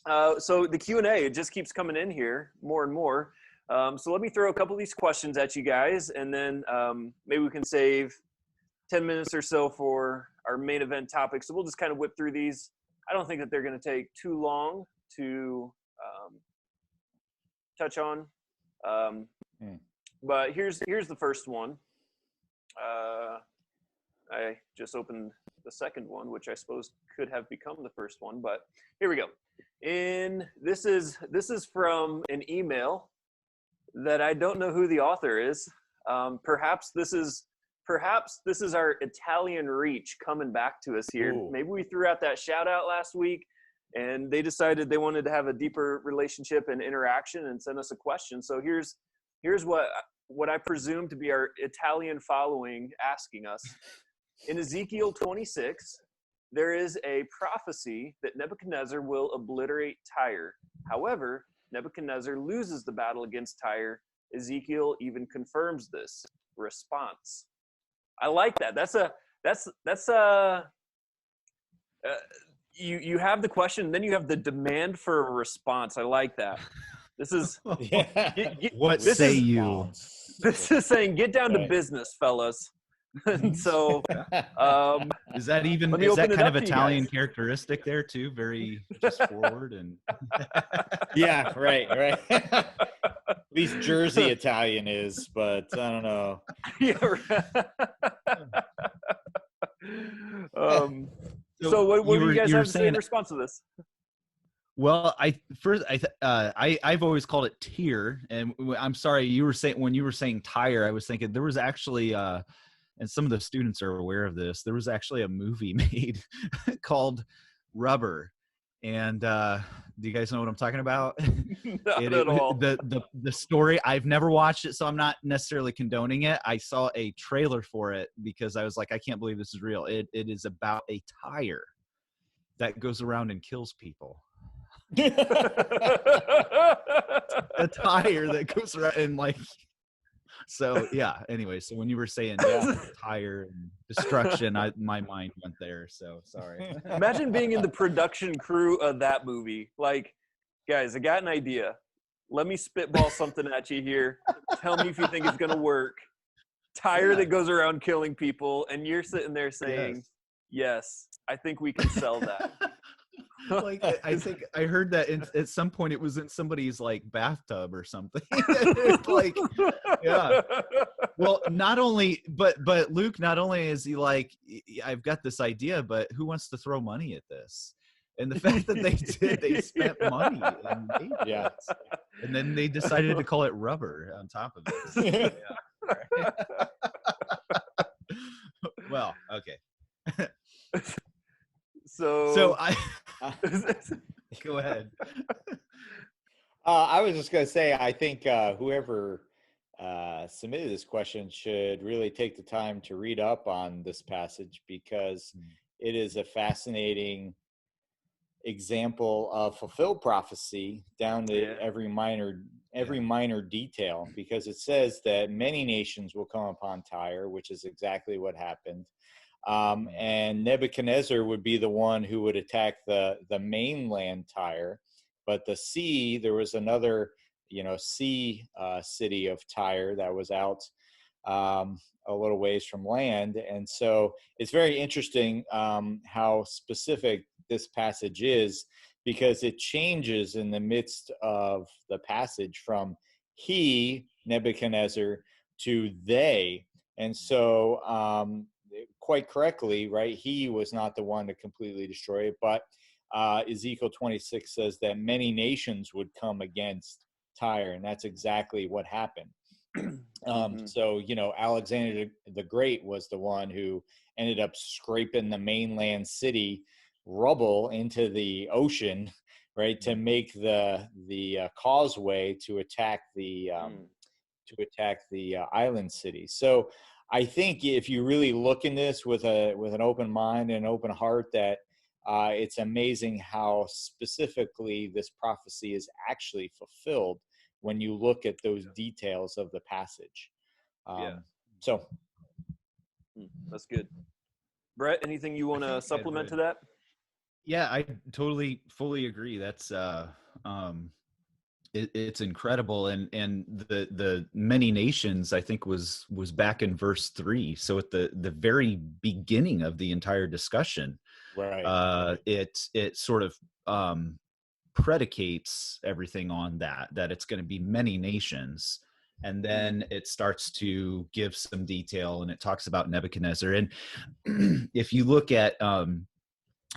So the Q&A, it just keeps coming in here more and more. So let me throw a couple of these questions at you guys, and then maybe we can save 10 minutes or so for our main event topic. So we'll just kind of whip through these. I don't think that they're going to take too long to touch on. But here's the first one. I just opened the second one, which I suppose could have become the first one, but here we go. This is from an email that I don't know who the author is. Perhaps this is our Italian reach coming back to us here. Ooh. Maybe we threw out that shout out last week and they decided they wanted to have a deeper relationship and interaction and send us a question. So here's what I presume to be our Italian following asking us. In Ezekiel 26, there is a prophecy that Nebuchadnezzar will obliterate Tyre. However, Nebuchadnezzar loses the battle against Tyre. Ezekiel even confirms this. Response. I like that. You have the question, then you have the demand for a response. I like that. This is what say you? This is saying get down to business, fellas. And so is that kind of Italian characteristic there too? Very just forward and yeah, right. At least Jersey Italian is, but I don't know. Yeah, right. So what do you guys have to say in response to this? Well, I've always called it tier, and I'm sorry, when you were saying tire, I was thinking there was actually and some of the students are aware of this. There was actually a movie made called Rubber. And do you guys know what I'm talking about? Not at all. The story, I've never watched it, so I'm not necessarily condoning it. I saw a trailer for it because I was like, I can't believe this is real. It is about a tire that goes around and kills people. A tire that goes around and so yeah, anyway, so when you were saying tire and destruction, my mind went there, so sorry. Imagine being in the production crew of that movie. Like, guys, I got an idea. Let me spitball something at you here. Tell me if you think it's going to work. Tire that goes around killing people, and you're sitting there saying, yes, I think we can sell that. I think I heard that at some point it was in somebody's bathtub or something. Yeah. Well, not only, but Luke, not only is he I've got this idea, but who wants to throw money at this? And the fact that they spent money and made it. And then they decided to call it Rubber on top of it. Yeah. Well, okay. So I go ahead. I was just going to say, I think whoever submitted this question should really take the time to read up on this passage because it is a fascinating example of fulfilled prophecy down to every minor detail, because it says that many nations will come upon Tyre, which is exactly what happened. And Nebuchadnezzar would be the one who would attack the mainland Tyre, but the sea, there was another, sea city of Tyre that was out a little ways from land. And so it's very interesting how specific this passage is, because it changes in the midst of the passage from he, Nebuchadnezzar, to they. And so quite correctly, right, he was not the one to completely destroy it, but Ezekiel 26 says that many nations would come against Tyre, and that's exactly what happened. So, Alexander the Great was the one who ended up scraping the mainland city rubble into the ocean, right, to make the causeway to attack the island city. So I think if you really look in this with an open mind and an open heart, that it's amazing how specifically this prophecy is actually fulfilled when you look at those details of the passage. So that's good. Brett, anything you want to supplement to that? Yeah, I totally fully agree. That's it's incredible. And the many nations, I think, was back in verse 3. So at the very beginning of the entire discussion, Right. it sort of predicates everything on that it's going to be many nations. And then it starts to give some detail, and it talks about Nebuchadnezzar. And if you look at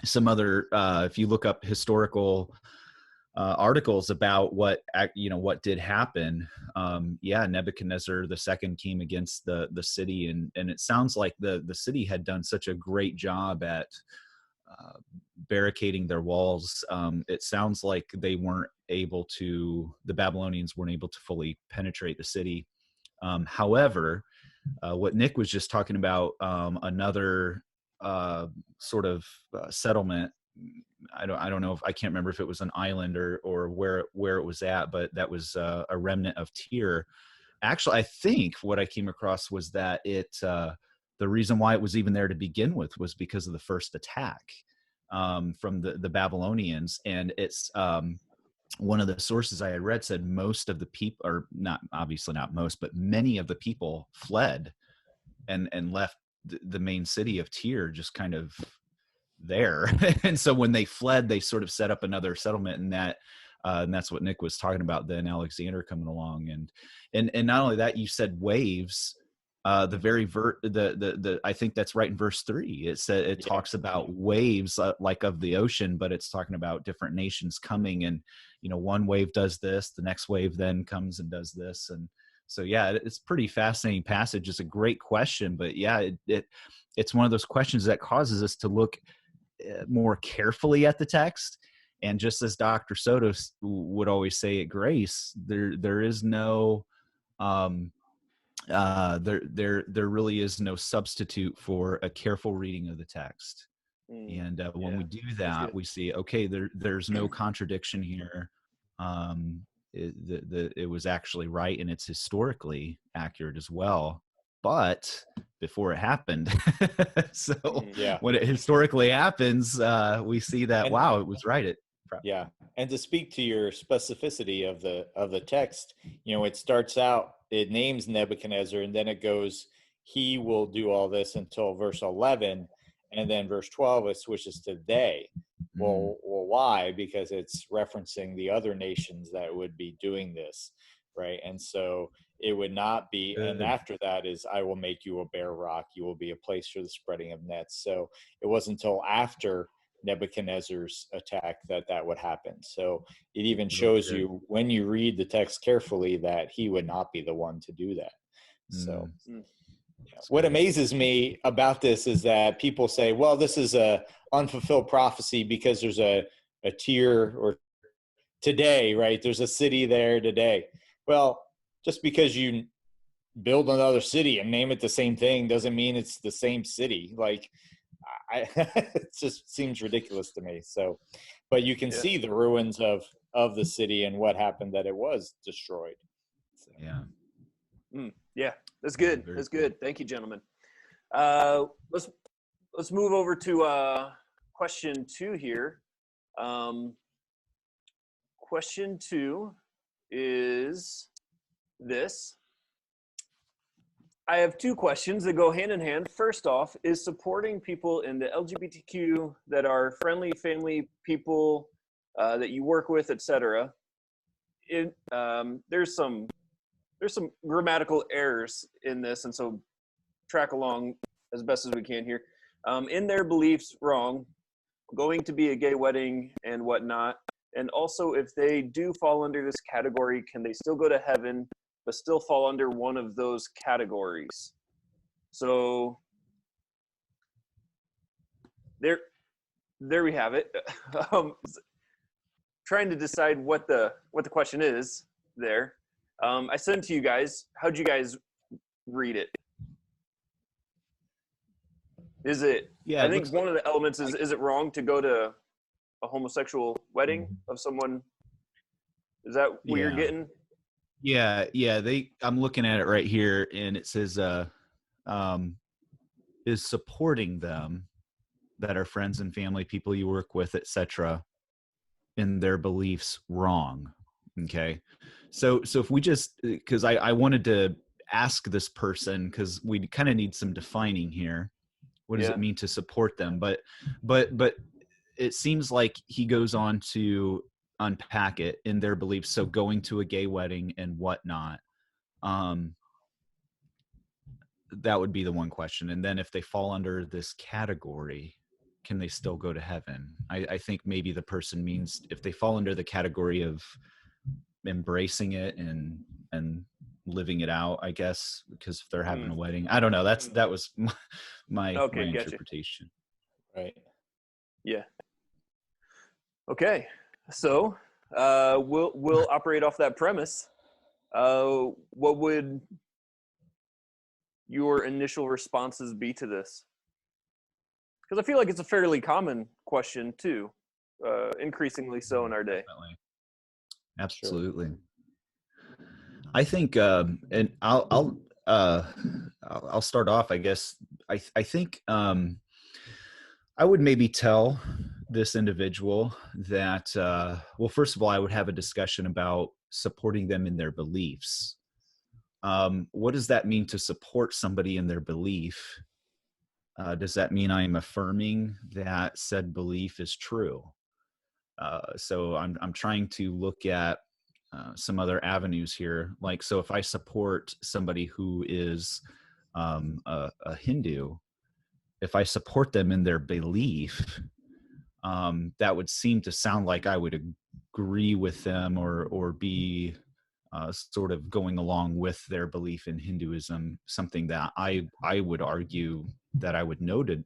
some other if you look up historical articles about what did happen, Nebuchadnezzar the second came against the city, and it sounds like the city had done such a great job at barricading their walls. It sounds like the Babylonians weren't able to fully penetrate the city. However, what Nick was just talking about, another sort of settlement. I don't know if I can't remember if it was an island or where it was at, but that was a remnant of Tyre. Actually, I think what I came across was that the reason why it was even there to begin with was because of the first attack from the Babylonians. And it's one of the sources I had read said most of the people, or not, obviously not most, but many of the people fled and left the main city of Tyre just kind of there. And so when they fled, they sort of set up another settlement, and that's what Nick was talking about, then Alexander coming along. And not only that, you said waves. The very I think that's right in verse 3. It talks about waves like of the ocean, but it's talking about different nations coming, and one wave does this, the next wave then comes and does this. And so it's pretty fascinating passage. It's a great question, but it's one of those questions that causes us to look more carefully at the text. And just as Dr. Soto would always say at Grace, there is no there really is no substitute for a careful reading of the text. And when we do that, we see, okay, there's no contradiction here. It was actually right, and it's historically accurate as well. But before it happened, so when it historically happens, we see that, wow, it was right. Yeah. And to speak to your specificity of the text, it starts out, it names Nebuchadnezzar, and then it goes, he will do all this until verse 11. And then verse 12, it switches to they. Well, why? Because it's referencing the other nations that would be doing this, right? And so it would not be, and after that is, I will make you a bare rock. You will be a place for the spreading of nets. So it wasn't until after Nebuchadnezzar's attack that would happen. So it even shows you, when you read the text carefully, that he would not be the one to do that. So what amazes me about this is that people say, well, this is a unfulfilled prophecy because there's a Tyre, or today, right? There's a city there today. Well, just because you build another city and name it the same thing doesn't mean it's the same city. Like, it just seems ridiculous to me. So, but you can see the ruins of the city and what happened, that it was destroyed. So. Yeah, that's good. That's good. Thank you, gentlemen. Let's move over to question 2 here. Question 2 is this. I have 2 questions that go hand in hand. First off, is supporting people in the LGBTQ that are friendly family people that you work with, etc. There's some grammatical errors in this, and so track along as best as we can here. In their beliefs, wrong, going to be a gay wedding and whatnot. And also, if they do fall under this category, can they still go to heaven but still fall under one of those categories? So there we have it. Trying to decide what the question is there. I sent it to you guys. How'd you guys read it? Is it? Yeah, I think one of the elements is it wrong to go to a homosexual wedding of someone? Is that what you're getting? Yeah. I'm looking at it right here, and it says is supporting them. that are friends and family, people you work with, etc., in their beliefs wrong. Okay. So if we just, because I wanted to ask this person, because we kind of need some defining here. What does Yeah. it mean to support them? But it seems like he goes on to unpack it in their beliefs. So going to a gay wedding and whatnot. That would be the one question. And then if they fall under this category, can they still go to heaven? I think maybe the person means if they fall under the category of embracing it and living it out, I guess, because if they're having a wedding, I don't know. That was my Okay, gotcha. interpretation. Right. Yeah. Okay. So we'll operate off that premise. What would your initial responses be to this? Because I feel like it's a fairly common question too, increasingly so in our day. Definitely. Absolutely. Sure. I think, and I'll start off. I guess I think I would maybe tell this individual that, well, first of all, I would have a discussion about supporting them in their beliefs. What does that mean to support somebody in their belief? Does that mean I'm affirming that said belief is true? So I'm trying to look at some other avenues here. Like, so if I support somebody who is a Hindu, if I support them in their belief, that would seem to sound like I would agree with them or be sort of going along with their belief in Hinduism, something that I would argue that I would know to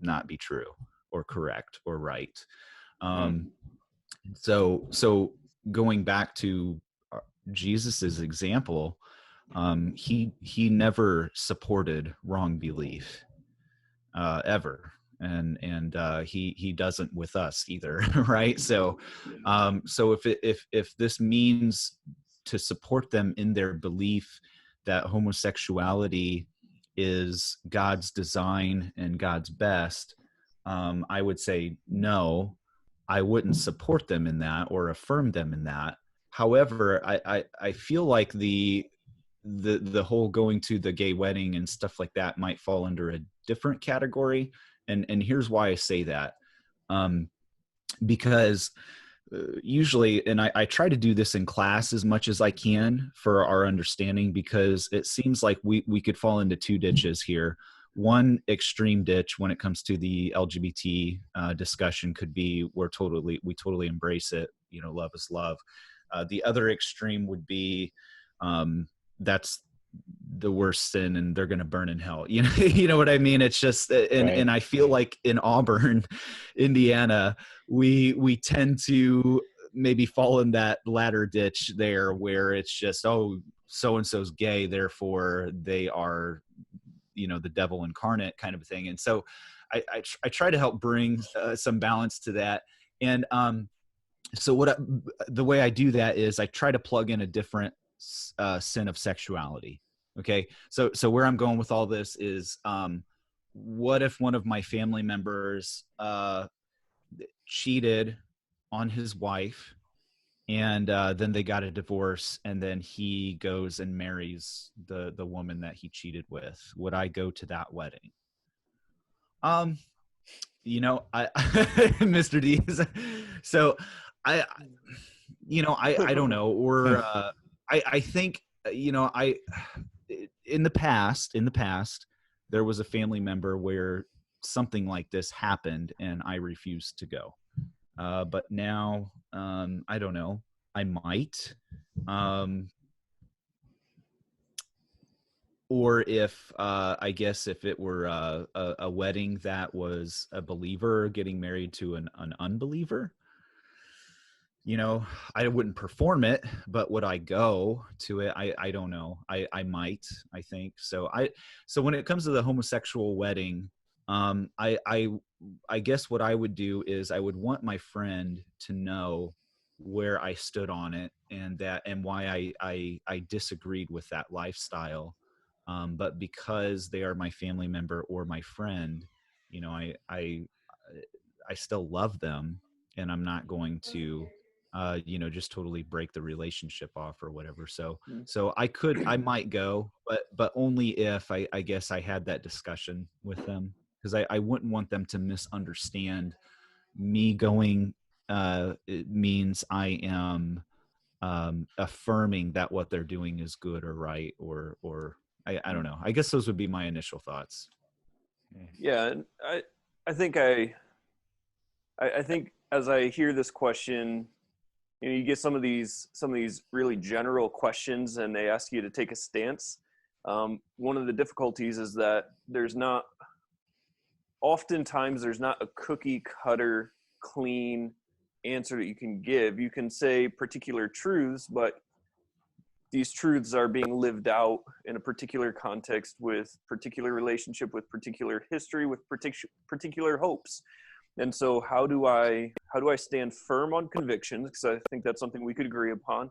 not be true or correct or right. So going back to Jesus's example, he never supported wrong belief ever, and he doesn't with us either, right? So if this means to support them in their belief that homosexuality is God's design and God's best, I would say no. I wouldn't support them in that or affirm them in that. However, I feel like the whole going to the gay wedding and stuff like that might fall under a different category. And here's why I say that. Because usually, and I try to do this in class as much as I can for our understanding, because it seems like we could fall into two ditches here. One extreme ditch when it comes to the LGBT discussion could be we totally embrace it. Love is love. The other extreme would be that's the worst sin and they're going to burn in hell. You know what I mean? It's just, and I feel like in Auburn, Indiana, we tend to maybe fall in that latter ditch there where it's just, oh, so-and-so's gay, therefore they are, the devil incarnate kind of a thing. And so I try to help bring some balance to that. And so the way I do that is I try to plug in a different sin of sexuality. Okay. So where I'm going with all this is, what if one of my family members cheated on his wife, and then they got a divorce, and then he goes and marries the woman that he cheated with? Would I go to that wedding? I Mr. D. So I don't know. Or I think, in the past, there was a family member where something like this happened and I refused to go. But now, I don't know, I might. Or if, I guess if it were a wedding that was a believer getting married to an unbeliever, I wouldn't perform it, but would I go to it? I don't know. I might, I think. So when it comes to the homosexual wedding, I guess what I would do is I would want my friend to know where I stood on it, and why I disagreed with that lifestyle. But because they are my family member or my friend, you know, I still love them, and I'm not going to, you know, just totally break the relationship off or whatever. So, Mm. I might go, but only if I guess I had that discussion with them, because I wouldn't want them to misunderstand me going. It means I am affirming that what they're doing is good or right, or I don't know. I guess those would be my initial thoughts. Yeah, and I think I think as I hear this question, you know, you get some of these really general questions, and they ask you to take a stance. One of the difficulties is that oftentimes there's not a cookie cutter clean answer that you can give. You can say particular truths, but these truths are being lived out in a particular context, with particular relationship, with particular history, with particular hopes. And so how do I stand firm on convictions, because I think that's something we could agree upon,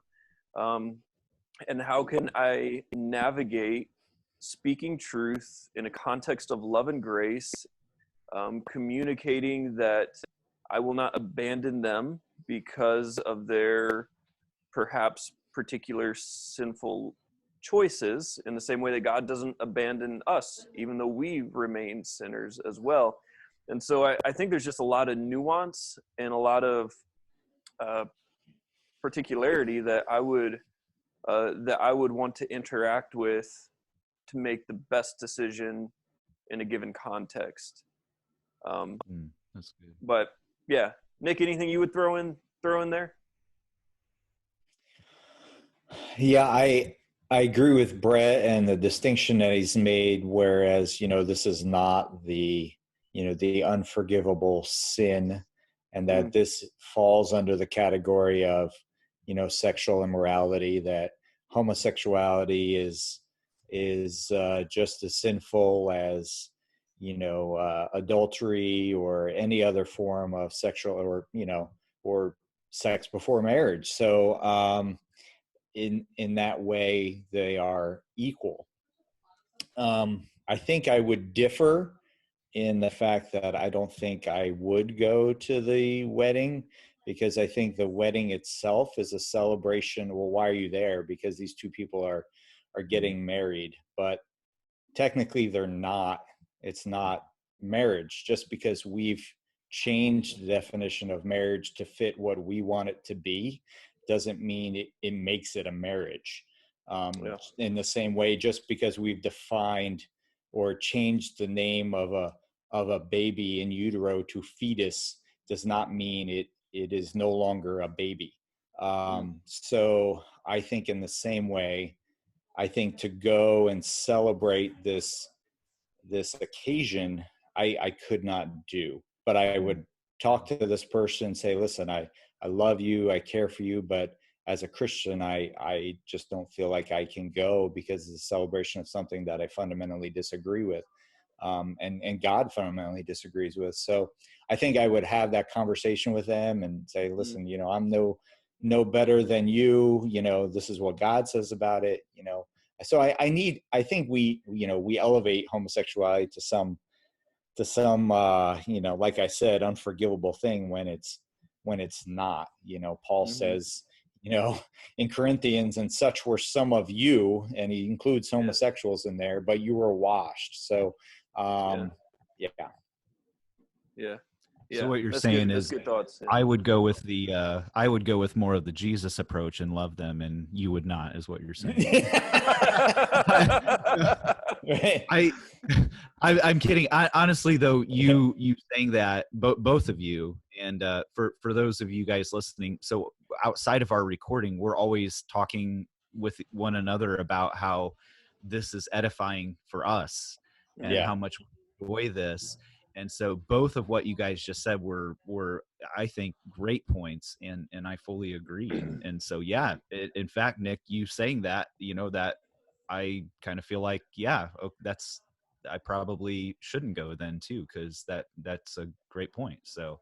and how can I navigate speaking truth in a context of love and grace, communicating that I will not abandon them because of their perhaps particular sinful choices, in the same way that God doesn't abandon us, even though we remain sinners as well. And so I think there's just a lot of nuance and a lot of particularity that I would want to interact with to make the best decision in a given context. That's good. But yeah, Nick, anything you would throw in there? Yeah, I agree with Brett and the distinction that he's made. Whereas, you know, this is not the, you know, the unforgivable sin, and that this falls under the category of, you know, sexual immorality. That homosexuality is just as sinful as, you know, adultery or any other form of sexual, or, you know, or sex before marriage. So in that way, they are equal. I think I would differ in the fact that I don't think I would go to the wedding, because I think the wedding itself is a celebration. Well, why are you there? Because these two people are getting married, but technically they're not. It's not marriage. Just because we've changed the definition of marriage to fit what we want it to be doesn't mean it makes it a marriage. In the same way, just because we've defined or changed the name of a baby in utero to fetus does not mean it is no longer a baby. So I think in the same way, I think to go and celebrate this occasion, I could not do. But I would talk to this person and say, listen, I love you, I care for you, but as a Christian, I just don't feel like I can go because it's a celebration of something that I fundamentally disagree with. And God fundamentally disagrees with. So I think I would have that conversation with them and say, listen, you know, I'm no better than you, you know, this is what God says about it, you know. So I think we, you know, we elevate homosexuality to some, you know, like I said, unforgivable thing when it's not. You know, Paul says, you know, in Corinthians, and such were some of you, and he includes homosexuals in there, but you were washed. So Yeah. So what you're That's saying good. is, That's good thoughts. Yeah. I would go with I would go with more of the Jesus approach and love them, and you would not, is what you're saying. I'm kidding. Honestly, though, you saying that, both of you, and for those of you guys listening, so outside of our recording, we're always talking with one another about how this is edifying for us and how much we enjoy this. And so both of what you guys just said were I think great points, and I fully agree. And so in fact, Nick, you saying that, you know, that I kind of feel like I probably shouldn't go then too, because that's a great point. So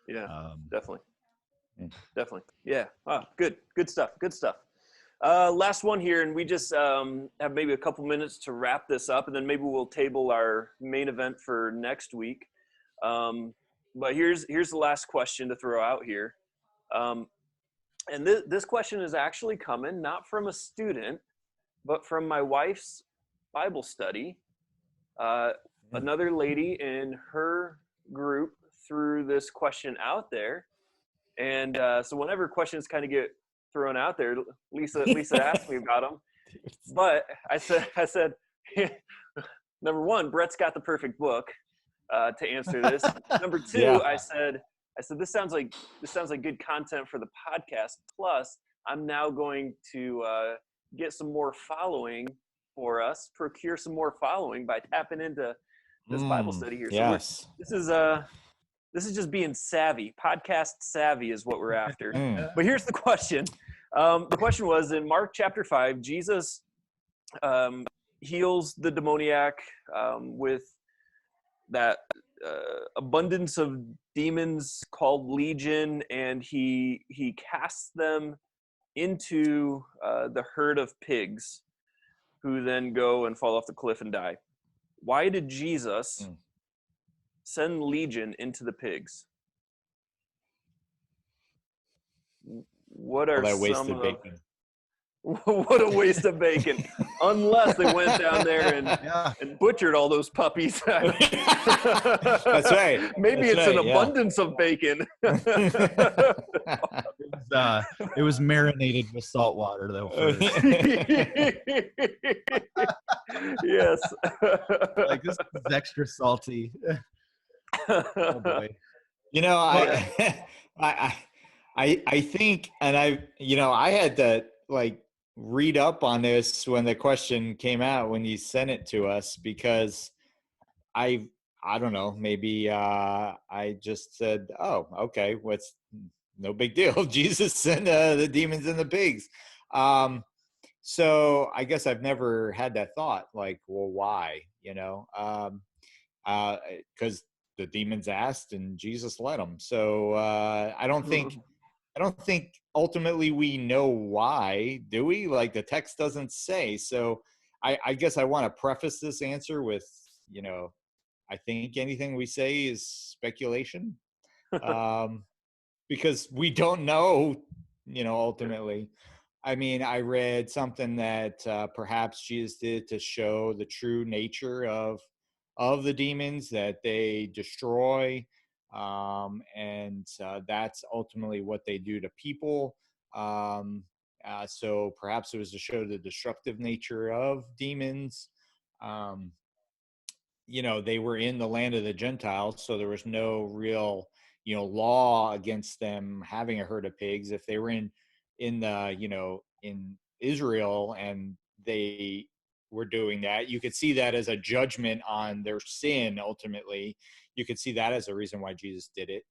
definitely. Yeah. Good stuff. Last one here, and we just have maybe a couple minutes to wrap this up, and then maybe we'll table our main event for next week. But here's the last question to throw out here. And this question is actually coming not from a student, but from my wife's Bible study. Another lady in her group threw this question out there. And so whenever questions kind of get thrown out there, Lisa asked me about them. But I said, number one, Brett's got the perfect book to answer this. Number two, yeah. I said this sounds like good content for the podcast. Plus, I'm now going to get some more following for us, procure some more following by tapping into this Bible study here. So yes. This is just being savvy. Podcast savvy is what we're after. But here's the question. The question was, in Mark chapter 5, Jesus heals the demoniac with that abundance of demons called legion, and he casts them into the herd of pigs, who then go and fall off the cliff and die. Why did Jesus send legion into the pigs? What are that waste some of bacon? What a waste of bacon! Unless they went down there and butchered all those puppies. That's right. Maybe it's an abundance of bacon. It was marinated with salt water, though. Yes. Like, this is extra salty. Oh boy. I think, and I had to read up on this when the question came out, when you sent it to us, because I don't know, maybe I just said, oh, okay, no big deal. Jesus sent the demons and the pigs. So I guess I've never had that thought, well, why, because the demons asked and Jesus let them. So I don't think ultimately we know why, do we? The text doesn't say. So I guess I want to preface this answer with, I think anything we say is speculation, because we don't know, ultimately. I mean, I read something that perhaps Jesus did to show the true nature of the demons, that they destroy, and that's ultimately what they do to people. So perhaps it was to show the destructive nature of demons. They were in the land of the Gentiles, so there was no real, law against them having a herd of pigs. If they were in Israel and they were doing that, you could see that as a judgment on their sin. Ultimately, you could see that as a reason why Jesus did it,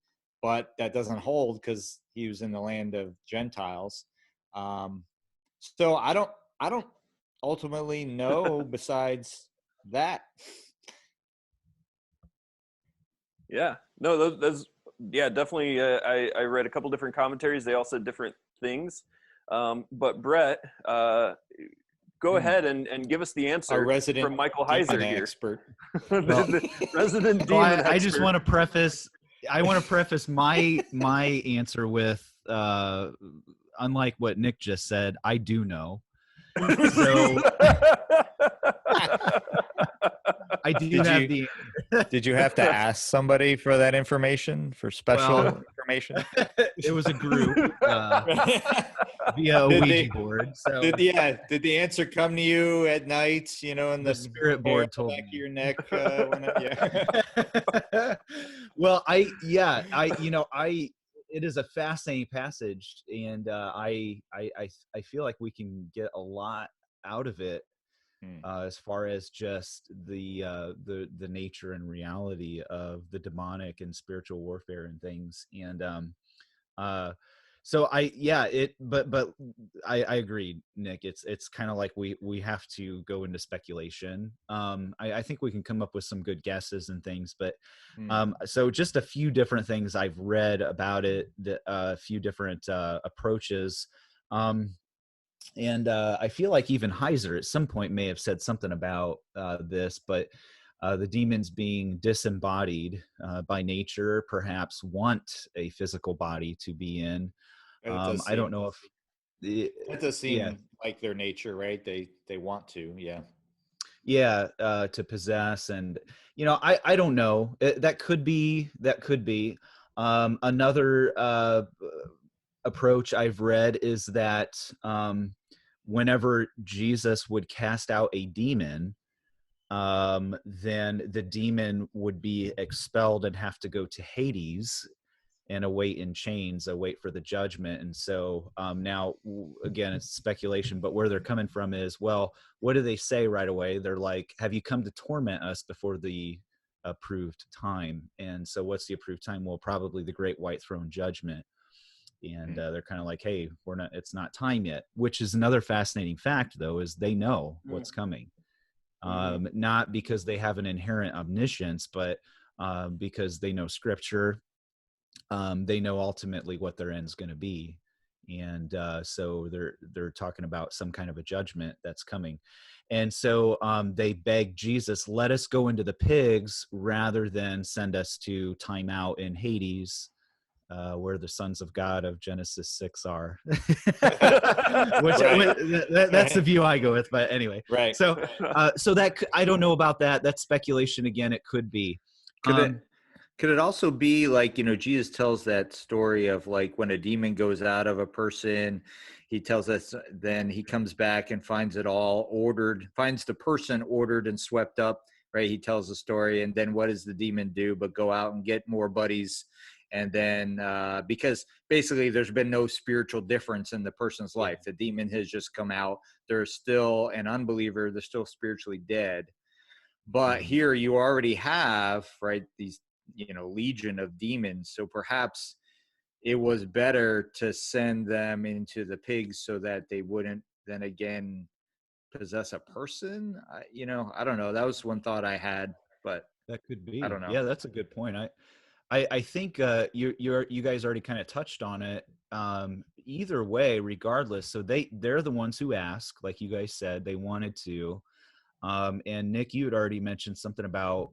but that doesn't hold because he was in the land of Gentiles. So I don't ultimately know besides that. Yeah, no, that's definitely. I read a couple different commentaries. They all said different things. But Brett, go ahead and give us the answer from Michael Heiser here. Expert. The resident demon expert. I just want to preface. I want to preface my answer with, unlike what Nick just said, I do know. So I do have the. Did you have to ask somebody for that information, for special information? It was a group via a Ouija board. So did the answer come to you at night? In the spirit board told back me. Of your neck. Well, it is a fascinating passage, and I feel like we can get a lot out of it. As far as just the nature and reality of the demonic and spiritual warfare and things, and so I agree, Nick. It's kind of like we have to go into speculation. I think we can come up with some good guesses and things, but so just a few different things I've read about it, a few different approaches. And I feel like even Heiser at some point may have said something about this, but the demons being disembodied by nature perhaps want a physical body to be in. It does I don't seem know if, the, that does yeah, seem like their nature, right? They want to, yeah. yeah, to possess. And, I don't know. That could be, another approach I've read is that whenever Jesus would cast out a demon, then the demon would be expelled and have to go to Hades and await in chains, await for the judgment. And so now, again, it's speculation, but where they're coming from is, well, what do they say right away? They're like, have you come to torment us before the approved time? And so what's the approved time? Well, probably the great white throne judgment. And they're kind of like, hey, it's not time yet, which is another fascinating fact, though, is they know what's coming. Not because they have an inherent omniscience, but because they know scripture. They know ultimately what their end's going to be. And so they're talking about some kind of a judgment that's coming. And so they beg Jesus, let us go into the pigs rather than send us to time out in Hades, where the sons of God of Genesis 6 are. That's the view I go with. But anyway, Right. So that I don't know about that. That's speculation again. It could be. Could it also be like, Jesus tells that story of like when a demon goes out of a person, he tells us, then he comes back and finds it all ordered, finds the person ordered and swept up, right? He tells the story. And then what does the demon do but go out and get more buddies? And then because basically there's been no spiritual difference in the person's life. The demon has just come out. They're still an unbeliever. They're still spiritually dead. But here you already have, right, these legion of demons. So perhaps it was better to send them into the pigs so that they wouldn't then again possess a person. I don't know. That was one thought I had, but that could be. I don't know. Yeah, that's a good point. I think you guys already kind of touched on it. Either way, regardless, so they're the ones who ask, like you guys said, they wanted to. And Nick, you had already mentioned something about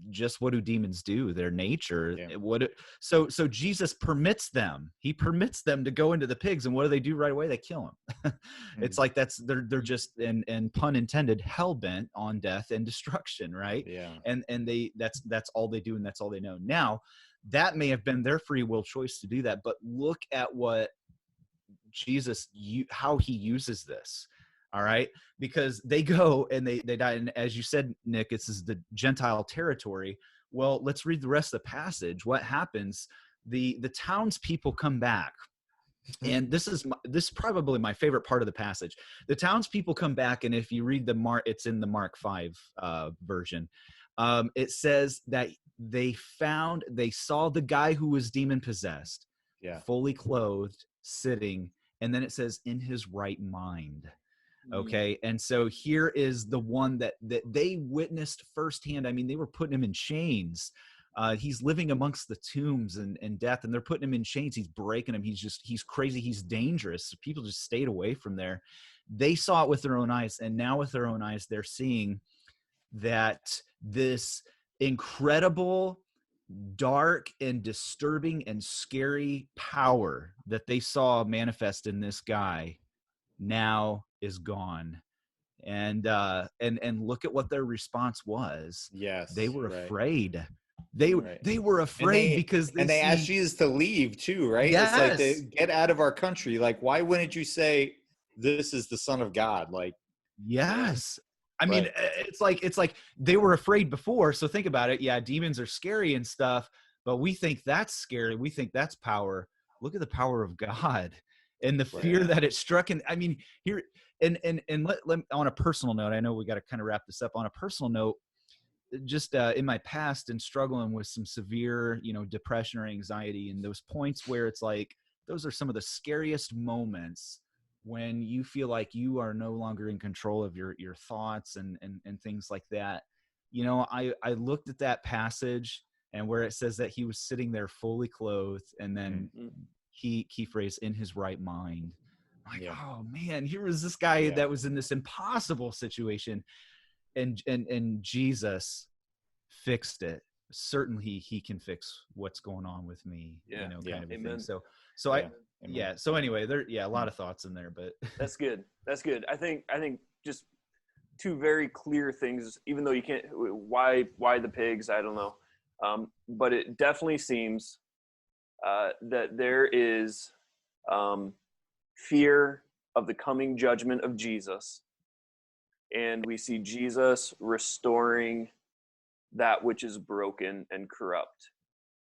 just what do demons do? Their nature. Yeah. So Jesus permits them. He permits them to go into the pigs, and what do they do right away? They kill him. It's like they're just and pun intended, hell bent on death and destruction, right? Yeah. And that's all they do, and that's all they know. Now, that may have been their free will choice to do that, but look at what Jesus, how he uses this. All right. Because they go and they die. And as you said, Nick, this is the Gentile territory. Well, let's read the rest of the passage. What happens? The townspeople come back. And this is probably my favorite part of the passage. The townspeople come back. And if you read it's in the Mark 5 version. It says that they saw the guy who was demon possessed, fully clothed, sitting. And then it says in his right mind. Okay. And so here is the one that they witnessed firsthand. I mean, they were putting him in chains. He's living amongst the tombs and death, and they're putting him in chains. He's breaking him. He's crazy. He's dangerous. People just stayed away from there. They saw it with their own eyes. And now with their own eyes, they're seeing that this incredible, dark and disturbing and scary power that they saw manifest in this guy now is gone. And look at what their response was. Yes, they were right. afraid. They were afraid because they asked Jesus to leave too, right? Yes. It's like, get out of our country. Like, why wouldn't you say this is the Son of God? Like, yes. I mean, it's like they were afraid before. So think about it. Yeah, demons are scary and stuff, but we think that's scary. We think that's power. Look at the power of God and the fear that it struck. And I mean, here and let on a personal note, I know we got to kind of wrap this up. On a personal note, just in my past and struggling with some severe, depression or anxiety, and those points where it's like those are some of the scariest moments when you feel like you are no longer in control of your thoughts and things like that. I looked at that passage and where it says that he was sitting there fully clothed, and then key phrase, in his right mind. like, Yeah. oh man, here was this guy Yeah. that was in this impossible situation, and Jesus fixed it. Certainly he can fix what's going on with me, Yeah. Yeah. kind of a Amen. thing. So Yeah. Amen. so anyway, a lot of thoughts in there, but That's good. That's good. I think just two very clear things, even though you can't, why the pigs, I don't know. But it definitely seems that there is fear of the coming judgment of Jesus. And we see Jesus restoring that which is broken and corrupt.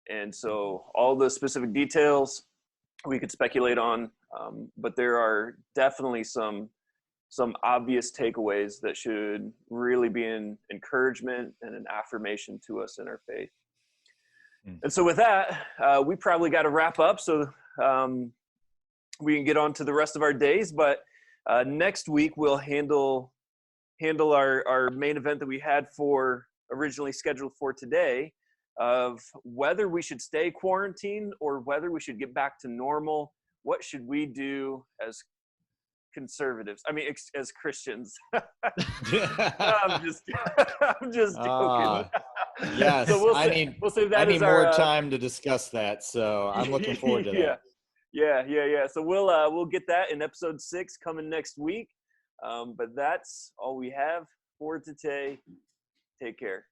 And so all the specific details we could speculate on, but there are definitely some obvious takeaways that should really be an encouragement and an affirmation to us in our faith. And so with that, we probably got to wrap up so we can get on to the rest of our days. But next week we'll handle our main event that we had for originally scheduled for today, of whether we should stay quarantined or whether we should get back to normal. What should we do as conservatives? I mean, as Christians. I'm just joking. Yes, So we'll save that I need as more our, time to discuss that, so I'm looking forward to that. Yeah. So we'll get that in episode 6 coming next week. But that's all we have for today. Take care.